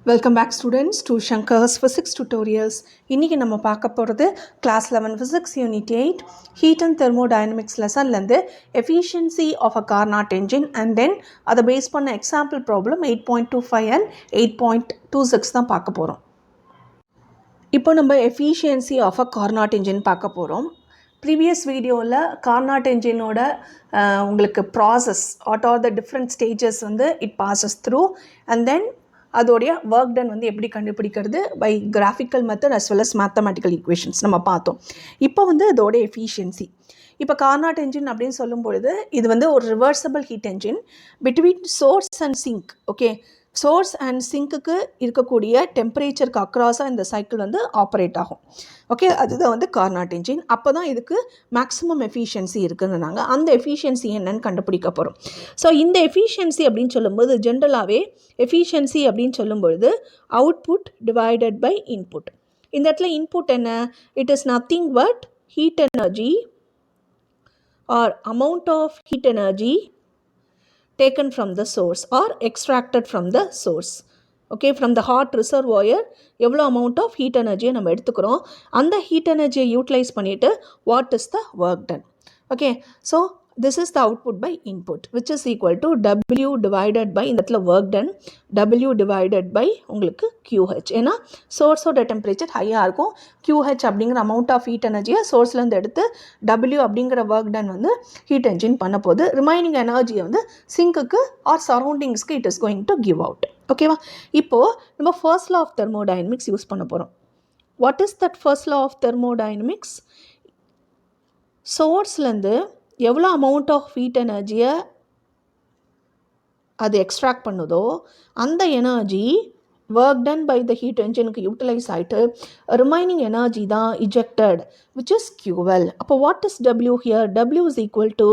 Welcome back students to Shankar's Physics Tutorials. இன்னைக்கு நம்ம பார்க்க போகிறது Class 11 Physics Unit 8 Heat and Thermodynamics lessonலேருந்து Efficiency of a Carnot engine and then அதை base பண்ண example problem 8.25 and 8.26 தான் பார்க்க போகிறோம். இப்போ நம்ம Efficiency of a Carnot engine பார்க்க போகிறோம். ப்ரீவியஸ் வீடியோவில் கார்னாட் என்ஜினோட உங்களுக்கு process what are the different stages வந்து it passes through and then அதோடைய ஒர்க் டன் வந்து எப்படி கண்டுபிடிக்கிறது by graphical method as well as mathematical equations நம்ம பார்த்தோம். இப்போ வந்து அதோட எஃபிஷியன்சி இப்போ கார்னாட் என்ஜின் அப்படின்னு சொல்லும் பொழுது இது வந்து ஒரு reversible heat engine between source and sink. Okay, source and சிங்க்குக்கு இருக்கக்கூடிய டெம்பரேச்சருக்கு அக்ராஸாக இந்த சைக்கிள் வந்து ஆப்ரேட் ஆகும். ஓகே, அதுதான் வந்து கார்னாட் என்ஜின். அப்போ தான் இதுக்கு மேக்ஸிமம் எஃபிஷியன்சி இருக்குதுன்னு நாங்கள் அந்த எஃபிஷியன்சி என்னன்னு கண்டுபிடிக்க போகிறோம். ஸோ இந்த எஃபிஷியன்சி அப்படின்னு சொல்லும்போது ஜென்ரலாகவே எஃபிஷியன்சி அப்படின்னு சொல்லும்பொழுது அவுட்புட் டிவைடட் பை இன்புட். இந்த இடத்துல இன்புட் என்ன? It is nothing but heat energy or amount of heat energy taken from the source or extracted from the source. Okay, from the hot reservoir எவ்வளோ amount of heat energy நம்ம எடுத்துக்கிறோம், அந்த heat energy utilize பண்ணிட்டு what is the work done. Okay, so this is the output by input which is equal to W divided by இந்த இடத்துல work done W divided by உங்களுக்கு QH. ஏன்னா சோர்ஸோட temperature ஹையாக இருக்கும். QH அப்படிங்கிற amount of heat எனர்ஜியை சோர்ஸ்லேருந்து எடுத்து W அப்படிங்கிற ஒர்க் டன் வந்து ஹீட் என்ஜின் பண்ண போது ரிமைனிங் எனர்ஜியை வந்து சிங்க்குக்கு ஆர் சரௌண்டிங்ஸ்க்கு it is going to give out. ஓகேவா? இப்போது நம்ம first law of thermodynamics use பண்ண போகிறோம். What is that first law of thermodynamics? சோர்ஸ்லேருந்து எவ்வளோ அமௌண்ட் ஆஃப் ஹீட் எனர்ஜியை அது எக்ஸ்ட்ராக்ட் பண்ணுதோ அந்த energy work done by the heat என்ஜினுக்கு யூட்டிலைஸ் ஆகிட்டு ரிமைனிங் எனர்ஜி தான் இஜெக்டட் விச் இஸ் QL. அப்போ what is W here? W is equal to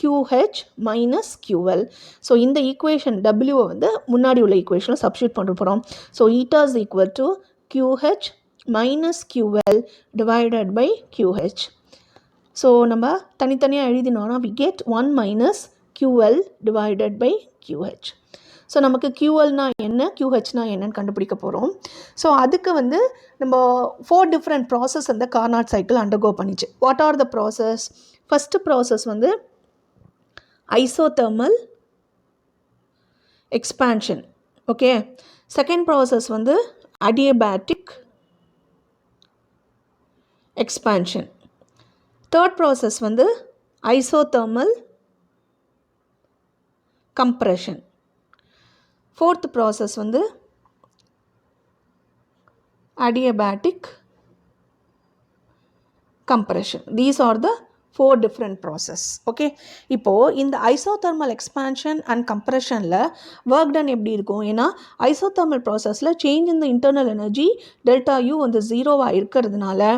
QH minus QL. So இந்த ஈக்குவேஷன் டபிள்யூவை வந்து முன்னாடி உள்ள ஈக்குவேஷனில் சப்ஸ்டியூட் பண்ண போகிறோம். So eta is equal to QH minus QL divided by QH. So நம்ம தனித்தனியாக எழுதினோன்னா we get 1 minus QL divided by QH. So நமக்கு QLனா என்ன, QHனா என்னன்னு கண்டுபிடிக்க போகிறோம். ஸோ அதுக்கு வந்து நம்ம 4 டிஃப்ரெண்ட் ப்ராசஸ் அந்த கார்னாட் சைக்கிள் அண்டர்கோ பண்ணிச்சு. What are the process? First process வந்து isothermal expansion. Okay, second process வந்து அடியபேட்டிக் எக்ஸ்பான்ஷன். தேர்ட் ப்ராசஸ் வந்து ஐசோதெர்மல் கம்ப்ரெஷன். ஃபோர்த் ப்ராசஸ் வந்து adiabatic compression. These are the 4 different process. Okay, இப்போது இந்த isothermal expansion and கம்ப்ரெஷனில் work done எப்படி இருக்கும்? ஏன்னா ஐசோதெர்மல் ப்ராசஸில் change in the internal energy delta u வந்து ஜீரோவாக இருக்கிறதுனால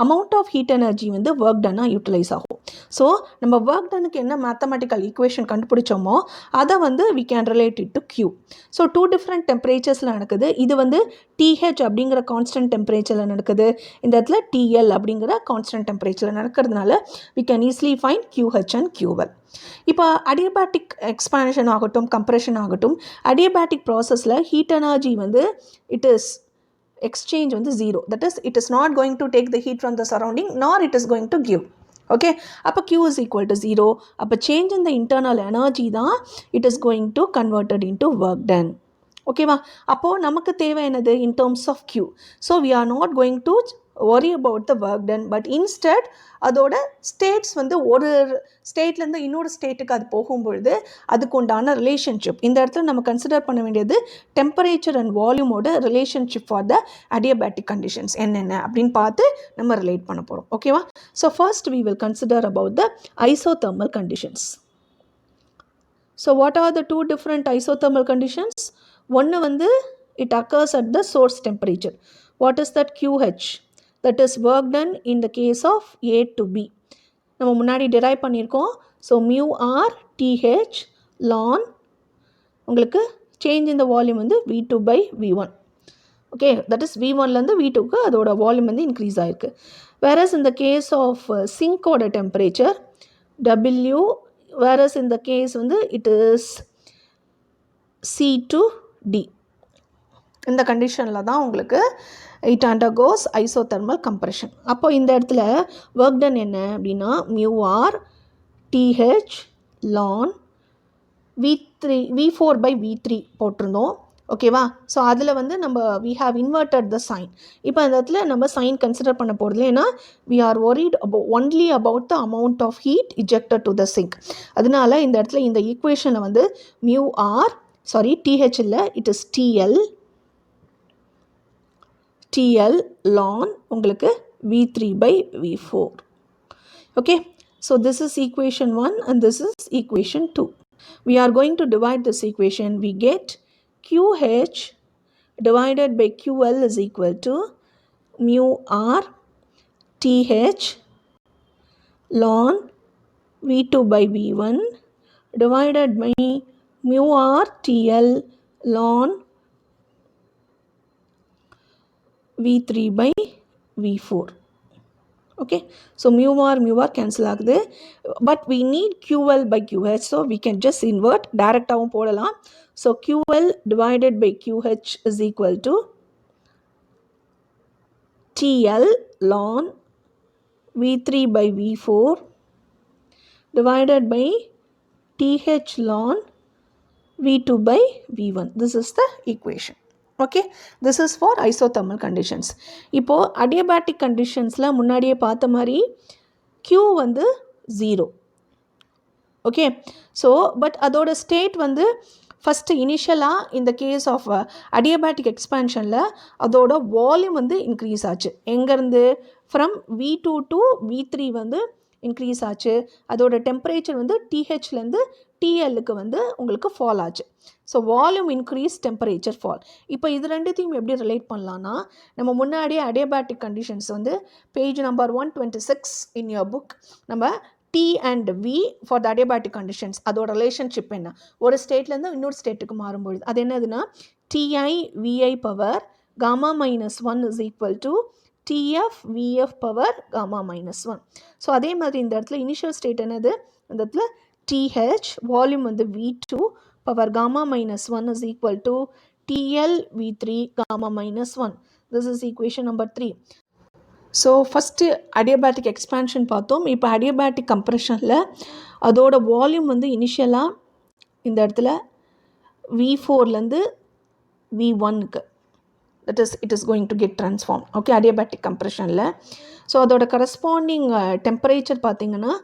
அமௌண்ட் ஆஃப் ஹீட் எனர்ஜி வந்து ஒர்க் டன்னாக யூட்டிலைஸ் ஆகும். ஸோ நம்ம ஒர்க் டனுக்கு என்ன மேத்தமெட்டிக்கல் ஈக்குவேஷன் கண்டுபிடிச்சோமோ அதை வந்து we can relate it to Q. So 2 different டெம்பரேச்சர்ஸில் நடக்குது. இது வந்து TH அப்படிங்கிற கான்ஸ்டன்ட் டெம்பரேச்சரில் நடக்குது. இந்த இடத்துல TL அப்படிங்கிற கான்ஸ்டன்ட் டெம்பரேச்சரில் நடக்கிறதுனால we can easily find QH and QL. இப்போ அடியபேட்டிக் எக்ஸ்பான்ஷன் ஆகட்டும் கம்ப்ரெஷன் ஆகட்டும் அடியபேட்டிக் ப்ராசஸில் ஹீட் எனர்ஜி வந்து இட் இஸ் எக்ஸ்சேஞ்ச் வந்து zero. That is it is not going to take the heat from the surrounding nor it is going to give. Okay, அப்போ Q is equal to zero. அப்போ change in the internal energy தான் it is going to converted in to work done. ஓகேவா? அப்போது நமக்கு தேவை என்னது? In terms of Q. So we are not going to worry about the work done, but instead அதோட states வந்து ஒரு ஸ்டேட்லேருந்து இன்னொரு ஸ்டேட்டுக்கு அது போகும்பொழுது அதுக்கு உண்டான ரிலேஷன்ஷிப் இந்த இடத்துல நம்ம கன்சிடர் பண்ண வேண்டியது டெம்பரேச்சர் அண்ட் வால்யூமோட relationship for the adiabatic conditions என்னென்ன அப்படின்னு பார்த்து நம்ம ரிலேட் பண்ண போகிறோம். ஓகேவா? So first we will consider about the isothermal conditions. So what are the 2 different isothermal conditions? ஒன்று வந்து it occurs at the source temperature. What is that? QH. That is work done in the case of A to B. நம்ம முன்னாடி derive பண்ணியிருக்கோம். So mu r TH ln உங்களுக்கு change in the volume வந்து V2 by V1. Okay, that is V1லேருந்து V2க்கு அதோட volume வந்து increase ஆகிருக்கு. whereas in the case of சிங்கோட temperature W, whereas in the case வந்து it is C to D. இந்த கண்டிஷனில் தான் உங்களுக்கு it undergoes isothermal compression. அப்போ இந்த இடத்துல work done என்ன அப்படின்னா mu r th ln v4 by v3 போட்டிருந்தோம். ஓகேவா? ஸோ அதில் வந்து நம்ம we have inverted the sign. இப்போ அந்த இடத்துல நம்ம சைன் கன்சிடர் பண்ண போகிறது ஏன்னா we are worried only about the amount of heat ejected to the sink. அதனால இந்த இடத்துல இந்த ஈக்குவேஷனில் வந்து mu r th இல்லை it is TL ln உங்களுக்கு V3 by V4. Okay, so this is equation 1 and this is equation 2. We are going to divide this equation. We get QH divided by QL is equal to mu R TH ln V2 by V1 divided by mu R TL ln V3 by V4. Okay, so mu r cancel ஆகுது, but we need QL by QH, so we can just invert டைரக்டாகவும் போடலாம். So QL divided by QH is equal to TL ln V3 by V4 divided by TH ln V2 by V1. This is the equation. Okay, this is for isothermal conditions. இப்போ adiabatic conditionsல முன்னாடியே பார்த்த மாதிரி Q வந்து 0. Okay, so but அதோட state வந்து first இனிஷியலாக இந்த case of adiabatic எக்ஸ்பேன்ஷனில் அதோட வால்யூம் வந்து இன்க்ரீஸ் ஆச்சு. எங்கேருந்து ஃப்ரம் V2 to V3 வந்து இன்க்ரீஸ் ஆச்சு. அதோட டெம்பரேச்சர் வந்து டிஹெச்லேருந்து டிஎல்லுக்கு வந்து உங்களுக்கு ஃபால் ஆச்சு. So volume increase, temperature fall. இப்போ இது ரெண்டுத்தையும் எப்படி ரிலேட் பண்ணலான்னா நம்ம முன்னாடியே adiabatic கண்டிஷன்ஸ் வந்து page number 126 in your book நம்ம T and V for the adiabatic conditions அதோட ரிலேஷன்ஷிப் என்ன, ஒரு ஸ்டேட்லேருந்து இன்னொரு ஸ்டேட்டுக்கு மாறும்பொழுது அது என்னதுன்னா TI VI power gamma minus 1 is equal to TF VF power gamma minus 1. So அதே மாதிரி இந்த இடத்துல இனிஷியல் ஸ்டேட் என்னது, இந்த இடத்துல TH வால்யூம் வந்து V2 power gamma minus 1 is equal to TL V3 gamma minus 1. This is equation number 3. So first adiabatic expansion பார்த்தோம். இப்போ adiabatic கம்ப்ரெஷனில் அதோட வால்யூம் வந்து இனிஷியலாக இந்த இடத்துல V4லேருந்து V1க்கு it is going to get transformed. Okay, adiabatic கம்ப்ரெஷனில். ஸோ அதோட கரஸ்பாண்டிங் டெம்பரேச்சர் பார்த்திங்கன்னா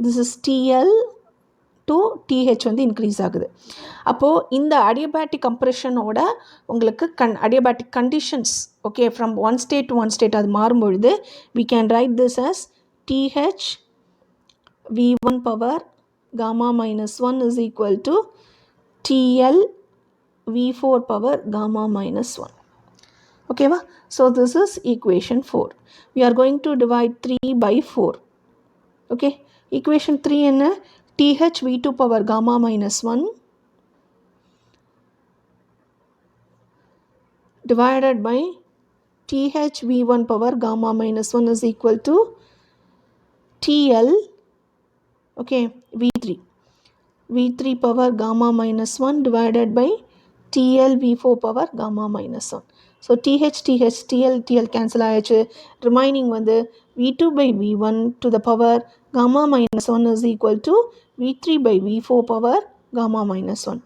this is TL to TH வந்து இன்க்ரீஸ் ஆகுது. அப்போது இந்த adiabatic கம்ப்ரெஷனோட உங்களுக்கு adiabatic conditions okay from one state to one state அது மாறும்பொழுது we can write this as TH V1 power gamma minus 1 is equal to TL V4 power gamma minus 1. ஓகேவா? So this is equation 4. We are going to divide 3 by 4. Okay, equation 3 என்ன, TH V2 power gamma minus 1 divided by TH V1 power gamma minus 1 is equal to TL okay V3 power gamma minus 1 divided by TL V4 power gamma minus 1. So TH TL cancel ஆயிடுச்சு. remaining வந்து V2 by V1 to the power gamma minus 1 is equal to V3 by V4 power gamma minus 1.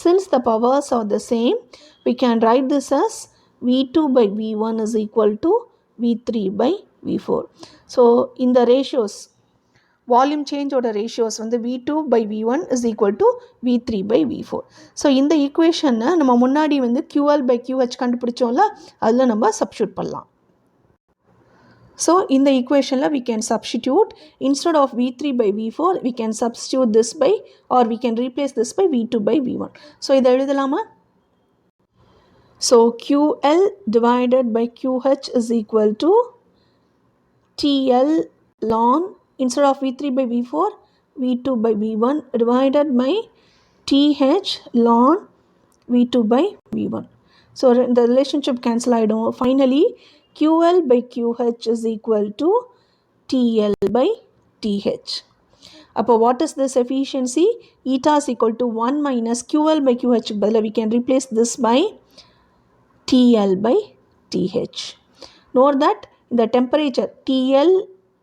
Since the powers are the same, we can write this as V2 by V1 is equal to V3 by V4. So in the ratios, volume change ஓட ratios வந்து V2 by V1 is equal to V3 by V4. So இந்த ஈக்குவேஷனை நம்ம முன்னாடி வந்து QL by QH கண்டுபிடிச்சோம்ல, அதில் நம்ம substitute பண்ணலாம். ஸோ இந்த ஈக்குவேஷனில் we can substitute instead of V3 by V4 we can substitute this by or we can replace this by V2 by V1. So இதை எழுதலாமா? So QL divided by QH is equal to TL ln instead of V3 by V4 V2 by V1 divided by TH ln V2 by V1. So the relationship cancel ஆகிடும். Finally QL by QH is equal to TL by TH. அப்போ what is this efficiency? Eta is equal to 1 minus QL by QH பதிலாக we can replace this by TL by TH. Note that the temperature TL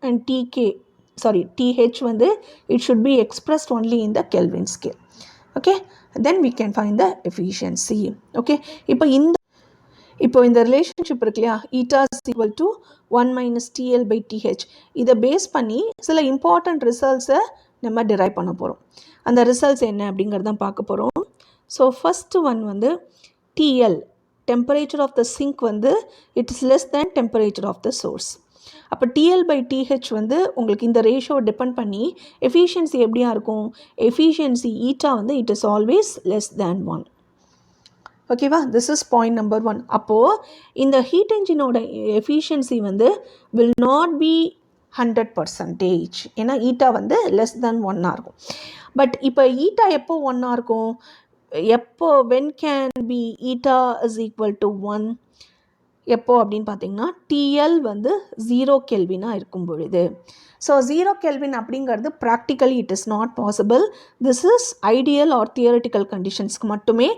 and TH வந்து it should be expressed only in the Kelvin scale. Okay, then we can find the efficiency. Okay, இப்போ இந்த relationship இருக்கு இல்லையா, eta is equal to 1 minus TL by TH, இதை base பண்ணி சில important ரிசல்ட்ஸை நம்ம drive பண்ண போகிறோம். அந்த ரிசல்ட்ஸ் என்ன அப்படிங்கிறதான் பார்க்க போகிறோம். ஸோ ஃபஸ்ட்டு ஒன் வந்து TL, temperature of the sink வந்து it is less than temperature of the source. அப்போ TL பை TH வந்து உங்களுக்கு இந்த ரேஷியோ டிபெண்ட் பண்ணி எஃபிஷியன்சி எப்படியா இருக்கும், எஃபிஷியன்சி ஈட்டா வந்து இட் இஸ் ஆல்வேஸ் லெஸ் தேன் 1. ஓகேவா, திஸ் இஸ் பாயிண்ட் நம்பர் 1. அப்போது இந்த ஹீட் என்ஜினோட எஃபிஷியன்சி வந்து வில் நாட் பி 100%, ஏன்னா ஈட்டா வந்து லெஸ் தென் 1 இருக்கும். பட் இப்போ ஈட்டா எப்போ 1 இருக்கும், எப்போ when can be eta is equal to 1, எப்போ அப்படின்னு பார்த்தீங்கன்னா TL வந்து 0 கெல்வினாக இருக்கும் பொழுது. ஸோ 0 கெல்வின் அப்படிங்கிறது practically it is not possible. This is ideal or theoretical கண்டிஷன்ஸ்க்கு மட்டுமே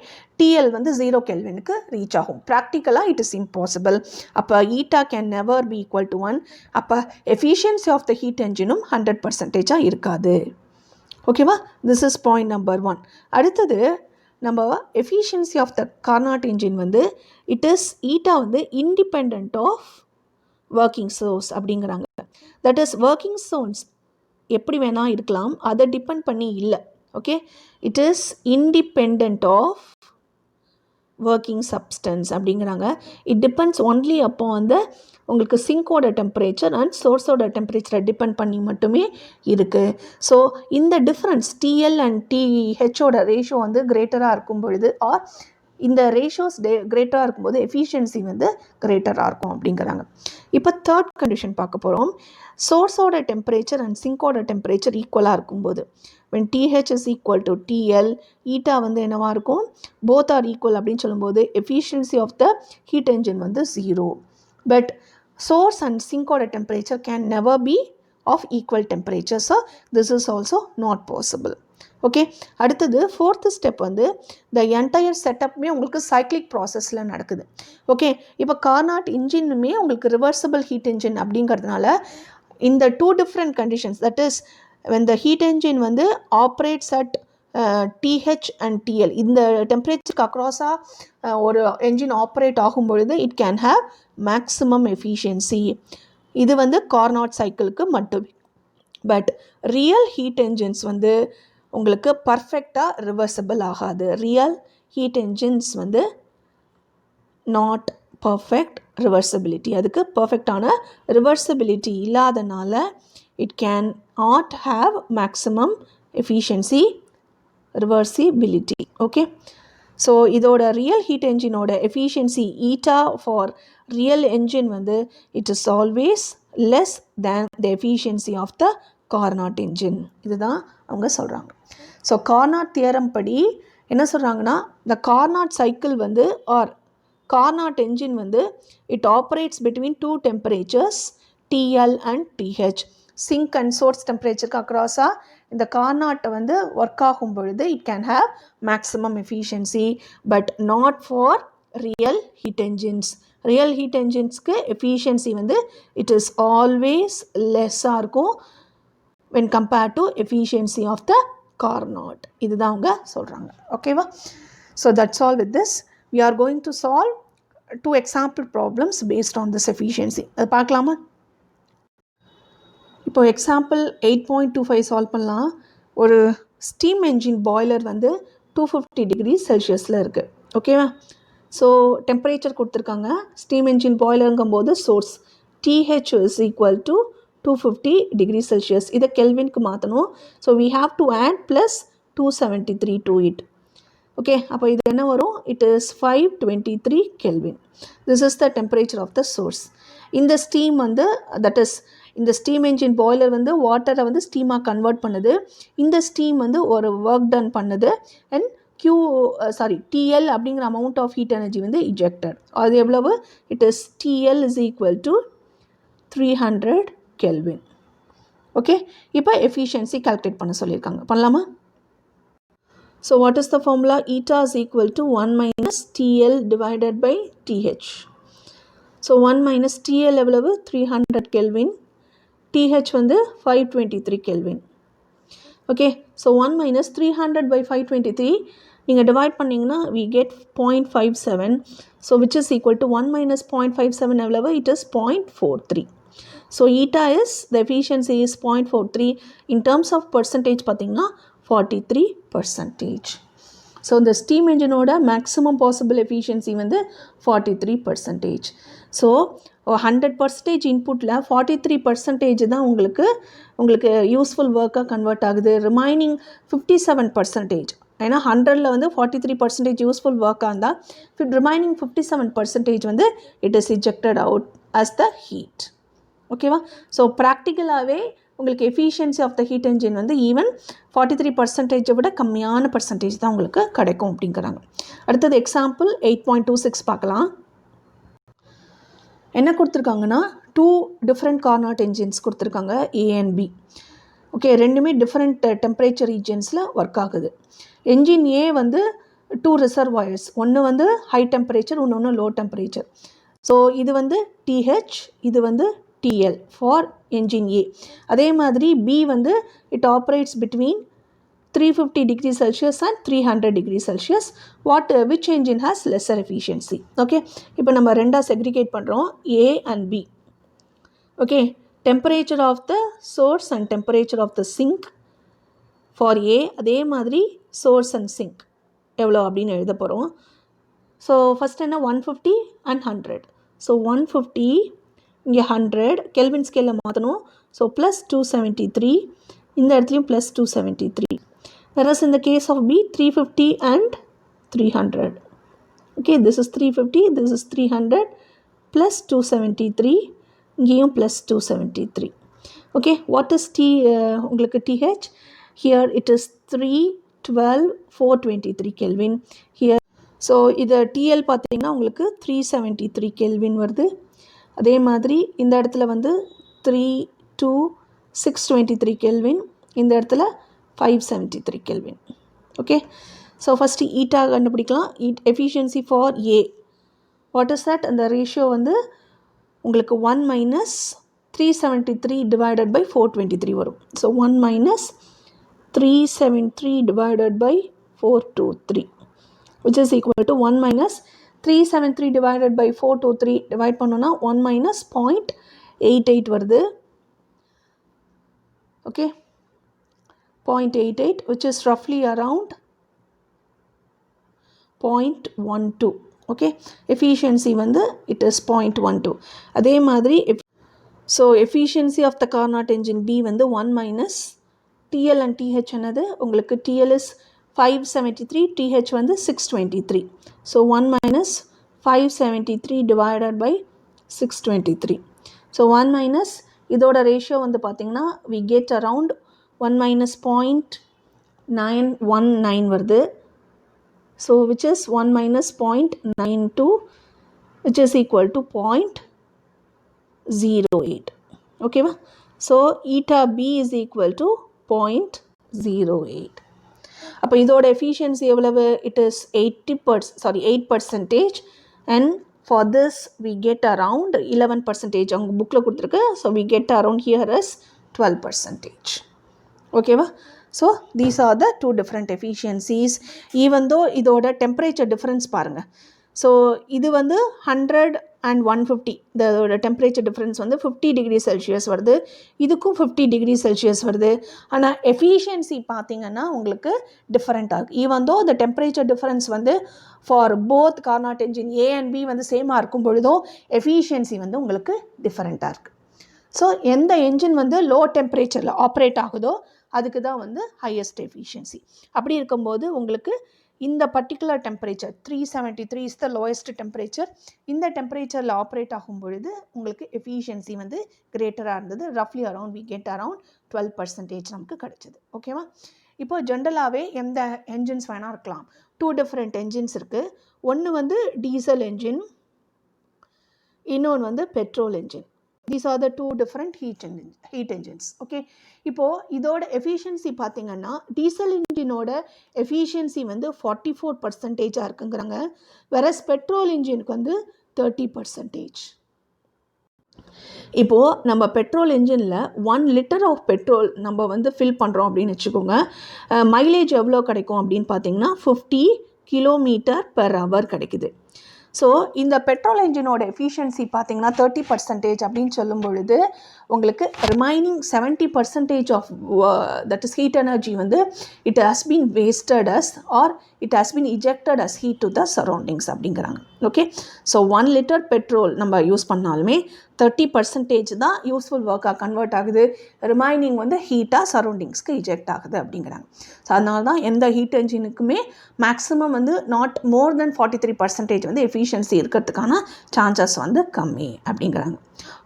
TL வந்து 0 கெல்வினுக்கு ரீச் ஆகும். ப்ராக்டிக்கலாக இட் இஸ் இம்பாசிபிள். அப்போ eta can never be equal to 1. அப்போ எஃபிஷியன்சி ஆஃப் த ஹீட் என்ஜினும் 100% இருக்காது. ஓகேவா, திஸ் இஸ் பாயிண்ட் நம்பர் 1. அடுத்தது நம்ம efficiency of the Carnot engine வந்து இட் இஸ் ஈட்டா வந்து இண்டிபெண்ட் ஆஃப் ஒர்க்கிங் சோர்ஸ் அப்படிங்கிறாங்க. தட் இஸ் ஒர்க்கிங் சோர்ஸ் எப்படி வேணால் இருக்கலாம், அதை டிபெண்ட் பண்ணி இல்லை. Okay, it is independent of working substance அப்படிங்கிறாங்க. இட் டிபெண்ட்ஸ் ஒன்லி அப்போ வந்து உங்களுக்கு சிங்கோட டெம்பரேச்சர் அண்ட் சோர்ஸோட டெம்பரேச்சரை டிபெண்ட் பண்ணி மட்டுமே இருக்குது. ஸோ இந்த டிஃப்ரென்ஸ் TL அண்ட் THோட ரேஷியோ வந்து கிரேட்டராக இருக்கும் பொழுது ஆர் இந்த ரேஷியோஸ் கிரேட்டராக இருக்கும்போது எஃபிஷியன்சி வந்து கிரேட்டராக இருக்கும் அப்படிங்கிறாங்க. இப்போ தேர்ட் கண்டிஷன் பார்க்க போகிறோம். சோர்ஸோட டெம்பரேச்சர் அண்ட் சிங்கோட டெம்பரேச்சர் ஈக்குவலாக இருக்கும்போது when TH is equal to TL, eta வந்து என்னவாக இருக்கும், both are equal அப்படின்னு சொல்லும்போது efficiency of the heat engine வந்து 0. But source and sinkோட temperature can never be of equal temperature. So this is also not possible. Okay, அடுத்தது fourth step வந்து the entire செட்டப்புமே உங்களுக்கு cyclic ப்ராசஸில் நடக்குது. ஓகே, இப்போ Carnot இன்ஜினுமே உங்களுக்கு ரிவர்சபிள் ஹீட் என்ஜின் அப்படிங்கிறதுனால இந்த 2 different conditions, that is when the heat engine வந்து operates at TH and TL, இந்த டெம்பரேச்சருக்கு அக்ராஸாக ஒரு என்ஜின் ஆப்ரேட் ஆகும் பொழுது it can have maximum efficiency. இது வந்து கார்னாட் சைக்கிளுக்கு மட்டுமே. பட் ரியல் ஹீட் என்ஜின்ஸ் வந்து உங்களுக்கு பர்ஃபெக்டாக ரிவர்சபிள் ஆகாது. ரியல் ஹீட் என்ஜின்ஸ் வந்து நாட் பர்ஃபெக்ட் ரிவர்சபிலிட்டி, அதுக்கு பர்ஃபெக்டான ரிவர்சபிலிட்டி இல்லாதனால it can not have maximum efficiency reversibility. Okay, so இதோட ரியல் ஹீட் என்ஜினோட efficiency eta for real engine வந்து it is always less than the efficiency of the Carnot engine. இதுதான் அவங்க சொல்கிறாங்க. So Carnot theorem படி என்ன சொல்கிறாங்கன்னா, இந்த கார்னாட் சைக்கிள் வந்து ஆர் கார்னாட் என்ஜின் வந்து it operates between 2 temperatures TL and TH. Sink and source டெம்பரேச்சருக்கு அக்ராஸாக இந்த கார்னாட்டை வந்து ஒர்க் ஆகும் பொழுது it can have maximum efficiency, but not for real heat engines. Real heat என்ஜின்ஸ்க்கு எஃபிஷியன்சி வந்து இட் இஸ் ஆல்வேஸ் லெஸ்ஸாக இருக்கும் when compared to efficiency of the Carnot. இதுதான் அவங்க சொல்கிறாங்க. ஓகேவா, so that's all with this. we are going to solve 2 example problems based on this efficiency. அது பார்க்கலாமா? இப்போ எக்ஸாம்பிள் 8.25 சால்வ் பண்ணலாம். ஒரு ஸ்டீம் என்ஜின் பாய்லர் வந்து 250 டிகிரி செல்சியஸில் இருக்குது. ஓகேவா, ஸோ டெம்பரேச்சர் கொடுத்துருக்காங்க. ஸ்டீம் என்ஜின் பாய்லருங்கும் போது source TH is equal to 250 degree Celsius. இதை கெல்வினுக்கு மாற்றணும். So we have to add plus 273 to it. Okay, அப்போ இது என்ன வரும், it is 523 kelvin. This is the temperature of the source. இந்த ஸ்டீம் வந்து தட் இஸ் இந்த ஸ்டீம் என்ஜின் பாய்லர் வந்து வாட்டரை வந்து ஸ்டீமாக கன்வெர்ட் பண்ணுது. இந்த ஸ்டீம் வந்து ஒரு ஒர்க் டன் பண்ணுது அண்ட் TL அப்படிங்கிற அமௌண்ட் ஆஃப் ஹீட் எனர்ஜி வந்து இஜெக்டட். அது எவ்வளவு, it is TL is equal to 300 kelvin. Okay, இப்போ எஃபிஷியன்சி கால்குலேட் பண்ண சொல்லியிருக்காங்க. பண்ணலாமா? So what is the formula? Eta is equal to 1 minus TL divided by TH. So 1 minus TL எவ்வளவு 300 Kelvin, TH வந்து 523 Kelvin. Okay, so 1 minus 300 by 523 நீங்கள் divide பண்ணிங்கன்னா we get 0.57. So which is equal to 1 minus 0.57 எவ்வளவு? It is 0.43. So eta is, the efficiency is 0.43. In terms of percentage பார்த்தீங்கன்னா 43%. So the steam engine ஓட maximum possible efficiency வந்து 43%. So 100% inputல 43% தான் உங்களுக்கு useful work-ஆ convert ஆகுது. Remaining 57%. ஏன்னா 100ல வந்து 43% useful work-ஆ இருந்தால் remaining 57% வந்து it is ejected out as the heat. ஓகேவா? ஸோ ப்ராக்டிக்கலாகவே உங்களுக்கு efficiency of the heat engine வந்து ஈவன் 43% விட கம்மியான பர்சன்டேஜ் தான் உங்களுக்கு கிடைக்கும் அப்படிங்கிறாங்க. அடுத்தது எக்ஸாம்பிள் 8.26 பார்க்கலாம். என்ன கொடுத்துருக்காங்கன்னா 2 டிஃப்ரெண்ட் கார்னாட் என்ஜின்ஸ் கொடுத்துருக்காங்க A and B. ஓகே, ரெண்டுமே டிஃப்ரெண்ட் டெம்பரேச்சர் ரீஜன்ஸில் ஒர்க் ஆகுது. என்ஜின் ஏ வந்து 2 ரிசர்வாயர்ஸ், ஒன்று வந்து ஹை டெம்பரேச்சர், இன்னொன்று லோ டெம்பரேச்சர். ஸோ இது வந்து TH, இது வந்து TL ஃபார் என்ஜின் ஏ. அதே மாதிரி B வந்து it operates between 350 degree Celsius and 300 degree Celsius. Which engine has lesser efficiency? Okay, இப்போ நம்ம ரெண்டா segregate பண்ணுறோம் A and B. Okay, temperature of the source and temperature of the sink for A, அதே மாதிரி source and sink எவ்வளோ அப்படின்னு எழுத போகிறோம். ஸோ ஃபஸ்ட் என்ன 150 and 100. ஸோ 150 இங்கே 100 கெல்வின் ஸ்கேலில் மாற்றணும். ஸோ ப்ளஸ் 273, இந்த இடத்துலையும் plus 273. whereas in the case of B 350 and 300. okay, this is 350, this is 300 plus 273, இங்கேயும் plus 273. okay, what is உங்களுக்கு TH? here it is 312 423 Kelvin. here so இது TL பார்த்தீங்கன்னா உங்களுக்கு 373 Kelvin வருது. அதே மாதிரி இந்த இடத்துல வந்து 623 Kelvin, இந்த இடத்துல 573 Kelvin. Okay, so first eta கண்டுபிடிக்கலாம். Efficiency for a what is that? அந்த ரேஷியோ வந்து உங்களுக்கு 1 minus 373 divided by 423 வரும். ஸோ 1 minus 373 divided by 423 which is equal to 1 minus 373 divided by 423 divide பண்ணோன்னா 1 minus 0.88 வருது. okay, 0.88 which is roughly around 0.12. okay, efficiency வந்து it is 0.12. அதே மாதிரி so efficiency of the Carnot engine B வந்து 1 minus TL and TH என்னது உங்களுக்கு TL is 573, TH வந்து 623. so 1 minus 573 divided by 623. so 1 minus இதோட ரேஷியோ வந்து பார்த்தீங்கன்னா we get around 1 minus 0.919 வருது. so which is 1 minus 0.92 which is equal to 0.08. ஓகேவா? so eta B is equal to 0.08. அப்போ இதோட எஃபிஷியன்சி எவ்வளவு? it is 8% and for this we get around 11%. அவங்க புக்கில் கொடுத்துருக்கு. so we get around here as 12%. ஓகேவா? so these are the two different efficiencies. even though இதோட temperature difference பாருங்கள். so இது வந்து 100 and 150 இதோட temperature difference வந்து 50 degree Celsius வருது. இதுக்கும் 50 degree Celsius வருது. ஆனால் efficiency பார்த்தீங்கன்னா உங்களுக்கு டிஃப்ரெண்ட் ஆகுது. even though the temperature difference வந்து for both Carnot engine A and B வந்து சேமாக இருக்கும் பொழுதும் efficiency வந்து உங்களுக்கு டிஃப்ரெண்ட்டாக இருக்குது. ஸோ எந்த என்ஜின் வந்து லோ டெம்பரேச்சரில் ஆப்ரேட் ஆகுதோ அதுக்கு தான் வந்து ஹையஸ்ட் எஃபிஷியன்சி. அப்படி இருக்கும்போது உங்களுக்கு இந்த particular temperature 373 is the lowest temperature. இந்த டெம்பரேச்சரில் ஆப்ரேட் ஆகும் பொழுது உங்களுக்கு எஃபிஷியன்சி வந்து கிரேட்டராக இருந்தது. ரஃப்லி அரவுண்ட் வி கெட் அரவுண்ட் 12% நமக்கு கிடைச்சிது. ஓகேவா? இப்போ ஜென்ரலாகவே எந்த என்ஜின்ஸ் வேணால் இருக்கலாம். 2 டிஃப்ரெண்ட் என்ஜின்ஸ் இருக்குது. ஒன்று வந்து டீசல் என்ஜின், இன்னொன்று வந்து petrol engine. These are the two different heat engines. Okay, இப்போது இதோட எஃபிஷியன்சி பார்த்தீங்கன்னா டீசல் இன்ஜினோட எஃபிஷியன்சி வந்து 44% இருக்குங்கிறாங்க. வெரஸ் பெட்ரோல் இன்ஜினுக்கு வந்து 30%. இப்போது நம்ம பெட்ரோல் இன்ஜினில் 1 லிட்டர் ஆஃப் பெட்ரோல் நம்ம வந்து ஃபில் பண்ணுறோம் அப்படின்னு வச்சுக்கோங்க. மைலேஜ் எவ்வளோ கிடைக்கும் அப்படின்னு பார்த்தீங்கன்னா 50 km/h கிடைக்குது. ஸோ இந்த பெட்ரோல் இன்ஜினோட எஃபிஷியன்சி பார்த்தீங்கன்னா 30% அப்படின்னு சொல்லும் பொழுது உங்களுக்கு remaining 70% of that is heat energy வந்து it has been wasted as or it has been ejected as heat to the surroundings அப்படிங்கிறாங்க. ஓகே, ஸோ 1 லிட்டர் பெட்ரோல் நம்ம யூஸ் பண்ணாலுமே 30% தான் யூஸ்ஃபுல் ஒர்க்காக கன்வெர்ட் ஆகுது, ரிமைனிங் வந்து ஹீட்டாக சரௌண்டிங்ஸ்க்கு இஜெக்ட் ஆகுது அப்படிங்கிறாங்க. ஸோ அதனால தான் எந்த ஹீட் என்ஜினுக்குமே மேக்ஸிமம் வந்து நாட் மோர் தென் 43% வந்து எஃபிஷியன்சி இருக்கிறதுக்கான சான்சஸ் வந்து கம்மி அப்படிங்கிறாங்க.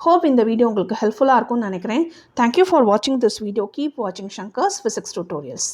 ஹோப் இந்த வீடியோ உங்களுக்கு ஹெல்ப்ஃபுல்லாக இருக்கும்னு நினைக்கிறேன். தேங்க்யூ ஃபார் வாட்சிங் திஸ் வீடியோ. கீப் வாட்சிங் ஷங்கர்ஸ் ஃபிசிக்ஸ் டியூட்டோரியல்ஸ்.